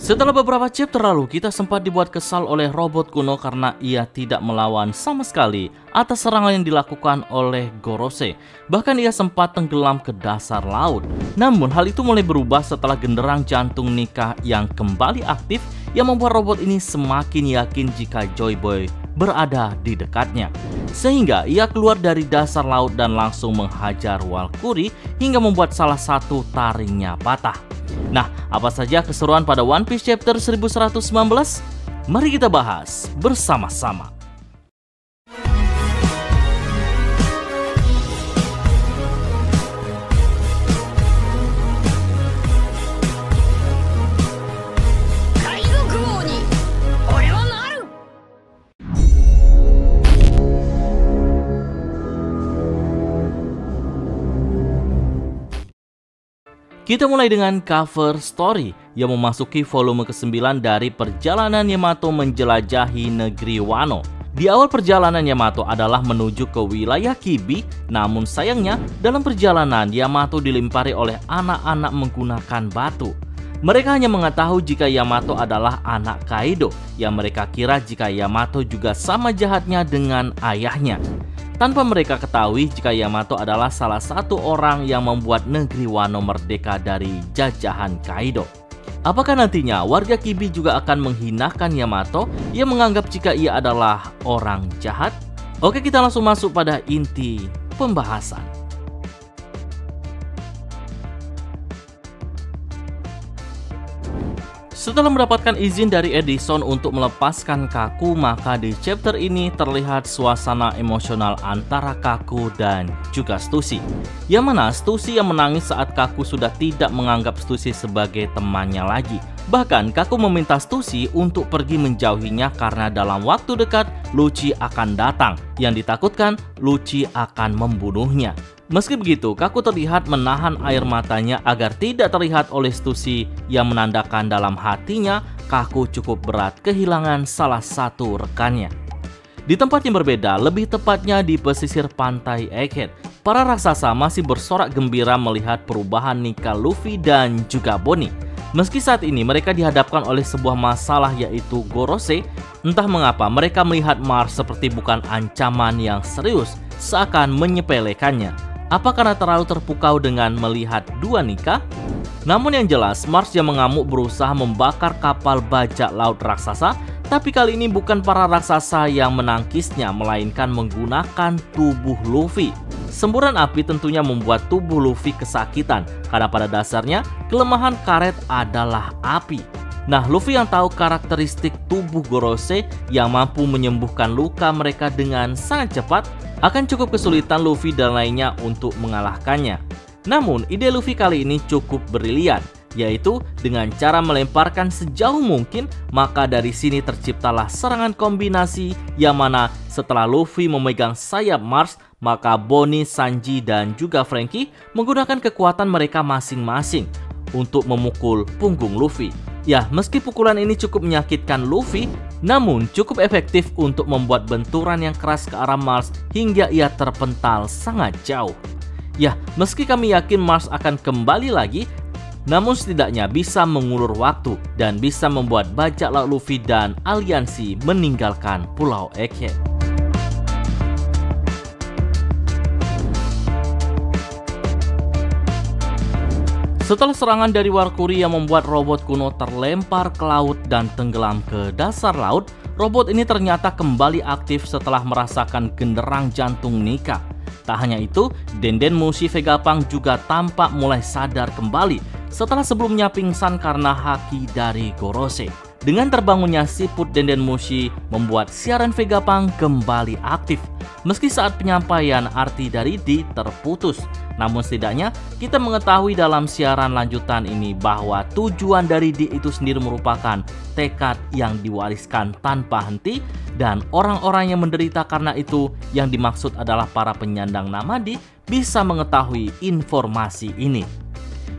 Setelah beberapa chapter lalu, kita sempat dibuat kesal oleh robot kuno karena ia tidak melawan sama sekali atas serangan yang dilakukan oleh Gorose. Bahkan ia sempat tenggelam ke dasar laut. Namun hal itu mulai berubah setelah genderang jantung Nika yang kembali aktif yang membuat robot ini semakin yakin jika Joy Boy berada di dekatnya. Sehingga ia keluar dari dasar laut dan langsung menghajar Valkyrie hingga membuat salah satu taringnya patah. Nah, apa saja keseruan pada One Piece chapter 1119? Mari kita bahas bersama-sama. Kita mulai dengan cover story yang memasuki volume ke-9 dari perjalanan Yamato menjelajahi negeri Wano. Di awal perjalanan Yamato adalah menuju ke wilayah Kibi, namun sayangnya dalam perjalanan Yamato dilempari oleh anak-anak menggunakan batu. Mereka hanya mengetahui jika Yamato adalah anak Kaido, yang mereka kira jika Yamato juga sama jahatnya dengan ayahnya. Tanpa mereka ketahui jika Yamato adalah salah satu orang yang membuat negeri Wano merdeka dari jajahan Kaido. Apakah nantinya warga Kibi juga akan menghinakan Yamato yang menganggap jika ia adalah orang jahat? Oke, kita langsung masuk pada inti pembahasan. Setelah mendapatkan izin dari Edison untuk melepaskan Kaku, maka di chapter ini terlihat suasana emosional antara Kaku dan juga Stussy. Yang mana Stussy yang menangis saat Kaku sudah tidak menganggap Stussy sebagai temannya lagi. Bahkan Kaku meminta Stussy untuk pergi menjauhinya karena dalam waktu dekat Lucci akan datang. Yang ditakutkan Lucci akan membunuhnya. Meski begitu, Kaku terlihat menahan air matanya agar tidak terlihat oleh Stussy yang menandakan dalam hatinya Kaku cukup berat kehilangan salah satu rekannya. Di tempat yang berbeda, lebih tepatnya di pesisir pantai Egghead, para raksasa masih bersorak gembira melihat perubahan Nika, Luffy, dan juga Bonnie. Meski saat ini mereka dihadapkan oleh sebuah masalah yaitu Gorose, entah mengapa mereka melihat Mars seperti bukan ancaman yang serius, seakan menyepelekannya. Apa karena terlalu terpukau dengan melihat dua Nika? Namun yang jelas, Mars yang mengamuk berusaha membakar kapal bajak laut raksasa, tapi kali ini bukan para raksasa yang menangkisnya, melainkan menggunakan tubuh Luffy. Semburan api tentunya membuat tubuh Luffy kesakitan, karena pada dasarnya kelemahan karet adalah api. Nah, Luffy yang tahu karakteristik tubuh Gorose yang mampu menyembuhkan luka mereka dengan sangat cepat, akan cukup kesulitan Luffy dan lainnya untuk mengalahkannya. Namun, ide Luffy kali ini cukup brilian, yaitu dengan cara melemparkan sejauh mungkin, maka dari sini terciptalah serangan kombinasi yang mana setelah Luffy memegang sayap Mars, maka Bonnie, Sanji, dan juga Franky menggunakan kekuatan mereka masing-masing untuk memukul punggung Luffy. Ya, meski pukulan ini cukup menyakitkan Luffy, namun cukup efektif untuk membuat benturan yang keras ke arah Mars hingga ia terpental sangat jauh. Ya, meski kami yakin Mars akan kembali lagi, namun setidaknya bisa mengulur waktu dan bisa membuat bajak laut Luffy dan aliansi meninggalkan Pulau Egghead. Setelah serangan dari Valkyrie yang membuat robot kuno terlempar ke laut dan tenggelam ke dasar laut, robot ini ternyata kembali aktif setelah merasakan genderang jantung Nika. Tak hanya itu, Denden Mushi Vegapunk juga tampak mulai sadar kembali setelah sebelumnya pingsan karena haki dari Gorose. Dengan terbangunnya siput Denden Mushi membuat siaran Vegapunk kembali aktif. Meski saat penyampaian arti dari D terputus, namun setidaknya kita mengetahui dalam siaran lanjutan ini bahwa tujuan dari D itu sendiri merupakan tekad yang diwariskan tanpa henti, dan orang-orang yang menderita karena itu yang dimaksud adalah para penyandang nama D bisa mengetahui informasi ini.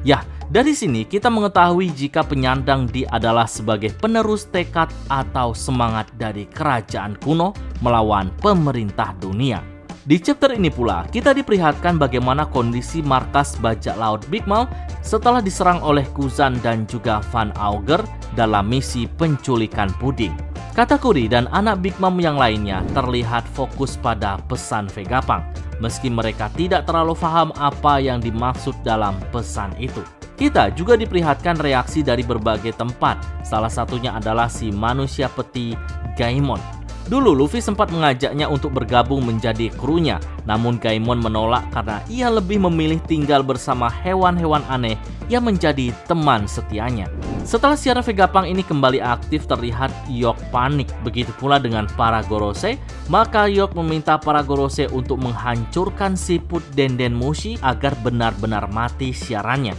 Ya, dari sini kita mengetahui jika penyandang D adalah sebagai penerus tekad atau semangat dari kerajaan kuno melawan pemerintah dunia. Di chapter ini pula, kita diperlihatkan bagaimana kondisi markas bajak laut Big Mom setelah diserang oleh Kuzan dan juga Van Auger dalam misi penculikan puding. Katakuri dan anak Big Mom yang lainnya terlihat fokus pada pesan Vegapunk, meski mereka tidak terlalu paham apa yang dimaksud dalam pesan itu. Kita juga diperlihatkan reaksi dari berbagai tempat, salah satunya adalah si manusia peti Gaimon. Dulu Luffy sempat mengajaknya untuk bergabung menjadi krunya, namun Gaimon menolak karena ia lebih memilih tinggal bersama hewan-hewan aneh yang menjadi teman setianya. Setelah siaran Vegapunk ini kembali aktif, terlihat Yok panik, begitu pula dengan para Gorosei. Maka Yok meminta para Gorosei untuk menghancurkan siput Denden Mushi agar benar-benar mati siarannya.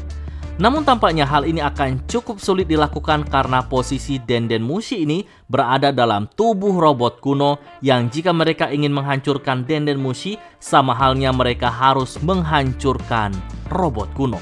Namun tampaknya hal ini akan cukup sulit dilakukan karena posisi Denden Mushi ini berada dalam tubuh robot kuno yang jika mereka ingin menghancurkan Denden Mushi, sama halnya mereka harus menghancurkan robot kuno.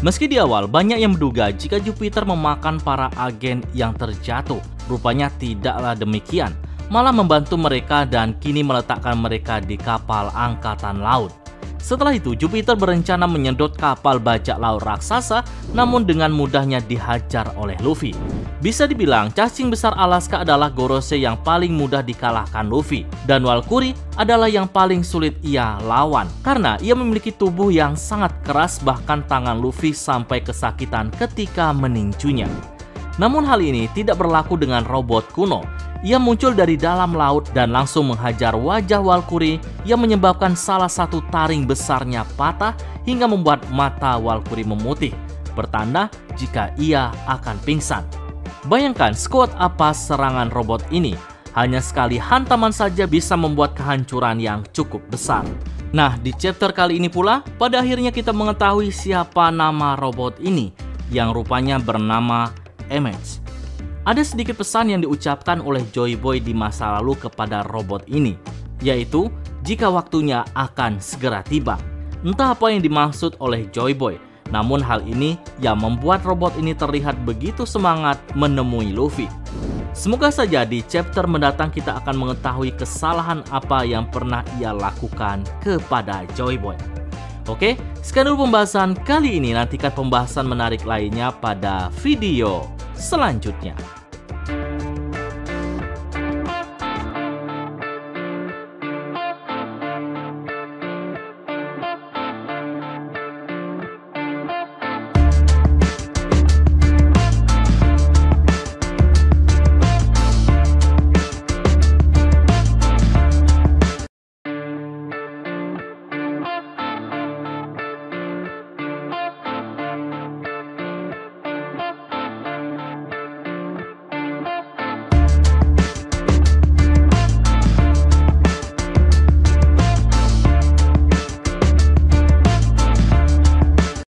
Meski di awal banyak yang menduga jika Jupiter memakan para agen yang terjatuh, rupanya tidaklah demikian. Malah membantu mereka dan kini meletakkan mereka di kapal angkatan laut. Setelah itu Jupiter berencana menyedot kapal bajak laut raksasa, namun dengan mudahnya dihajar oleh Luffy. Bisa dibilang cacing besar Alaska adalah Gorosei yang paling mudah dikalahkan Luffy, dan Walkuri adalah yang paling sulit ia lawan karena ia memiliki tubuh yang sangat keras, bahkan tangan Luffy sampai kesakitan ketika meninjunya. Namun hal ini tidak berlaku dengan robot kuno. Ia muncul dari dalam laut dan langsung menghajar wajah Walkuri yang menyebabkan salah satu taring besarnya patah hingga membuat mata Walkuri memutih, bertanda jika ia akan pingsan. Bayangkan sekuat apa serangan robot ini, hanya sekali hantaman saja bisa membuat kehancuran yang cukup besar. Nah, di chapter kali ini pula, pada akhirnya kita mengetahui siapa nama robot ini, yang rupanya bernama Emax. Ada sedikit pesan yang diucapkan oleh Joy Boy di masa lalu kepada robot ini, yaitu jika waktunya akan segera tiba. Entah apa yang dimaksud oleh Joy Boy, namun hal ini yang membuat robot ini terlihat begitu semangat menemui Luffy. Semoga saja di chapter mendatang kita akan mengetahui kesalahan apa yang pernah ia lakukan kepada Joy Boy. Oke, sekian dulu pembahasan kali ini. Nantikan pembahasan menarik lainnya pada video selanjutnya.